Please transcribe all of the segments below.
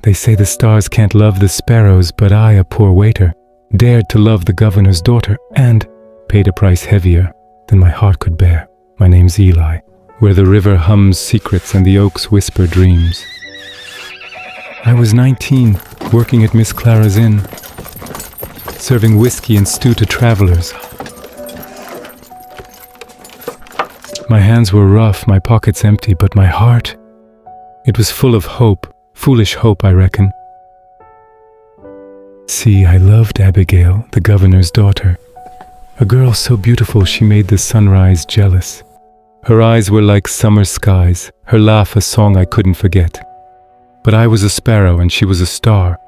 They say the stars can't love the sparrows, but I, a poor waiter, dared to love the governor's daughter and paid a price heavier than my heart could bear. My name's Eli, where the river hums secrets and the oaks whisper dreams. I was 19, working at Miss Clara's Inn, serving whiskey and stew to travelers. My hands were rough, my pockets empty, but my heart, it was full of hope, foolish hope, I reckon. See, I loved Abigail, the governor's daughter, a girl so beautiful she made the sunrise jealous. Her eyes were like summer skies, her laugh a song I couldn't forget. But I was a sparrow and she was a star,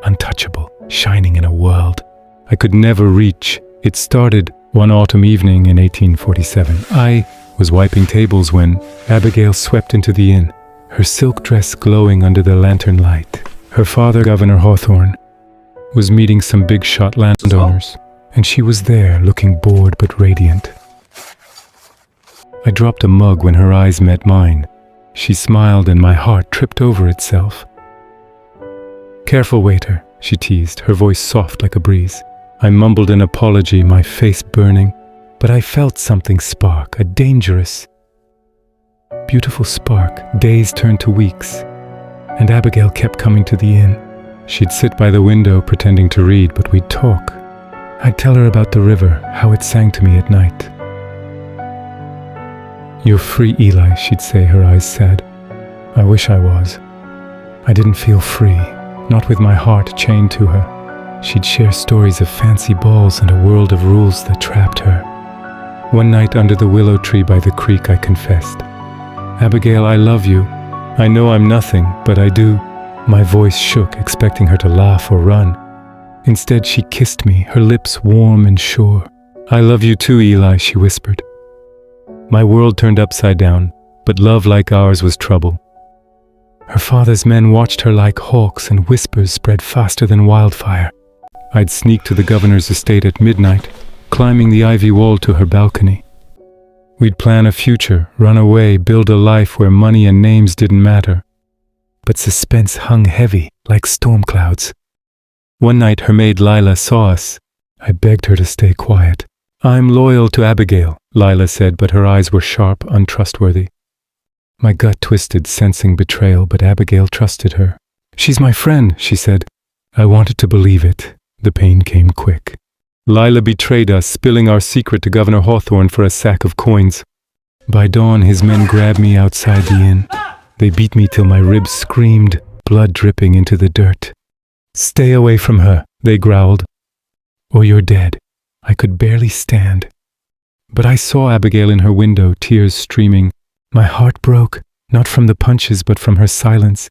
untouchable, shining in a world I could never reach. It started one autumn evening in 1847. I was wiping tables when Abigail swept into the inn, her silk dress glowing under the lantern light. Her father, Governor Hawthorne, was meeting some big-shot landowners, and she was there, looking bored but radiant. I dropped a mug when her eyes met mine. She smiled and my heart tripped over itself. "Careful, waiter," she teased, her voice soft like a breeze. I mumbled an apology, my face burning, but I felt something spark, a dangerous, beautiful spark. Days turned to weeks, and Abigail kept coming to the inn. She'd sit by the window pretending to read, but we'd talk. I'd tell her about the river, how it sang to me at night. "You're free, Eli," she'd say, her eyes sad. I wish I was. I didn't feel free, not with my heart chained to her. She'd share stories of fancy balls and a world of rules that trapped her. One night under the willow tree by the creek, I confessed, "Abigail, I love you. I know I'm nothing, but I do." My voice shook, expecting her to laugh or run. Instead, she kissed me, her lips warm and sure. "I love you too, Eli," she whispered. My world turned upside down, but love like ours was trouble. Her father's men watched her like hawks, and whispers spread faster than wildfire. I'd sneak to the governor's estate at midnight, climbing the ivy wall to her balcony. We'd plan a future, run away, build a life where money and names didn't matter. But suspense hung heavy, like storm clouds. One night her maid Lila saw us. I begged her to stay quiet. "I'm loyal to Abigail," Lila said, but her eyes were sharp, untrustworthy. My gut twisted, sensing betrayal, but Abigail trusted her. "She's my friend," she said. I wanted to believe it. The pain came quick. Lila betrayed us, spilling our secret to Governor Hawthorne for a sack of coins. By dawn, his men grabbed me outside the inn. They beat me till my ribs screamed, blood dripping into the dirt. "Stay away from her," they growled, "or you're dead." I could barely stand. But I saw Abigail in her window, tears streaming. My heart broke, not from the punches, but from her silence.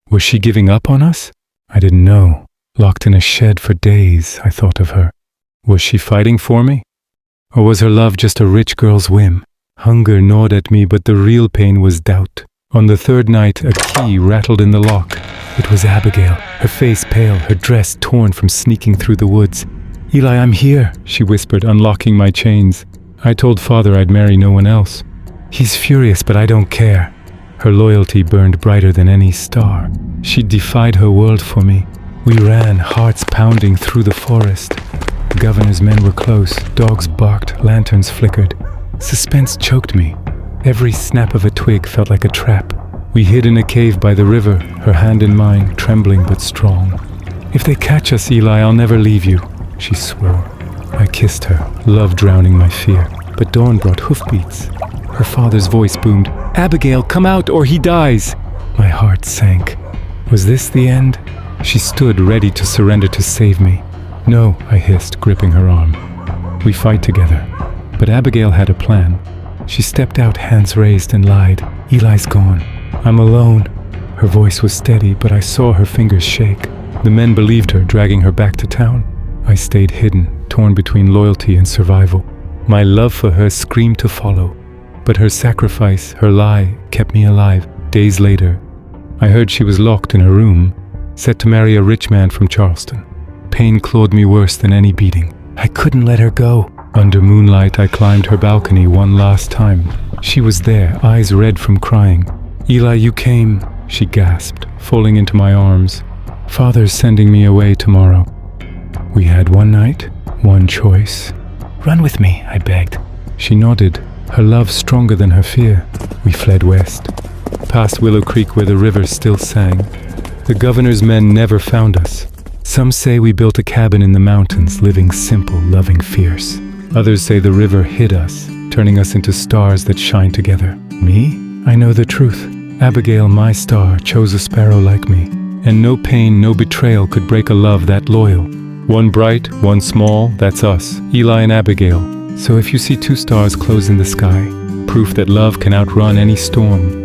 Was she giving up on us? I didn't know. Locked in a shed for days, I thought of her. Was she fighting for me? Or was her love just a rich girl's whim? Hunger gnawed at me, but the real pain was doubt. On the third night, a key rattled in the lock. It was Abigail, her face pale, her dress torn from sneaking through the woods. "Eli, I'm here," she whispered, unlocking my chains. I told Father I'd marry no one else. "He's furious, but I don't care." Her loyalty burned brighter than any star. She defied her world for me. We ran, hearts pounding through the forest. The governor's men were close, dogs barked, lanterns flickered. Suspense choked me. Every snap of a twig felt like a trap. We hid in a cave by the river, her hand in mine, trembling but strong. "If they catch us, Eli, I'll never leave you," she swore. I kissed her, love drowning my fear. But dawn brought hoofbeats. Her father's voice boomed, "Abigail, come out or he dies!" My heart sank. Was this the end? She stood ready to surrender to save me. "No," I hissed, gripping her arm. "We fight together." But Abigail had a plan. She stepped out, hands raised, and lied. "Eli's gone. I'm alone." Her voice was steady, but I saw her fingers shake. The men believed her, dragging her back to town. I stayed hidden, torn between loyalty and survival. My love for her screamed to follow, but her sacrifice, her lie, kept me alive. Days later, I heard she was locked in a room, set to marry a rich man from Charleston. Pain clawed me worse than any beating. I couldn't let her go. Under moonlight, I climbed her balcony one last time. She was there, eyes red from crying. "Eli, you came," she gasped, falling into my arms. Father's sending me away tomorrow. We had one night, one choice. Run with me, I begged. She nodded, her love stronger than her fear. We fled west, past Willow Creek where the river still sang. The governor's men never found us. Some say we built a cabin in the mountains, living simple, loving fierce. Others say the river hid us, turning us into stars that shine together. Me? I know the truth. Abigail, my star, chose a sparrow like me. And no pain, no betrayal could break a love that loyal. One bright, one small, that's us, Eli and Abigail. So if you see two stars close in the sky, proof that love can outrun any storm.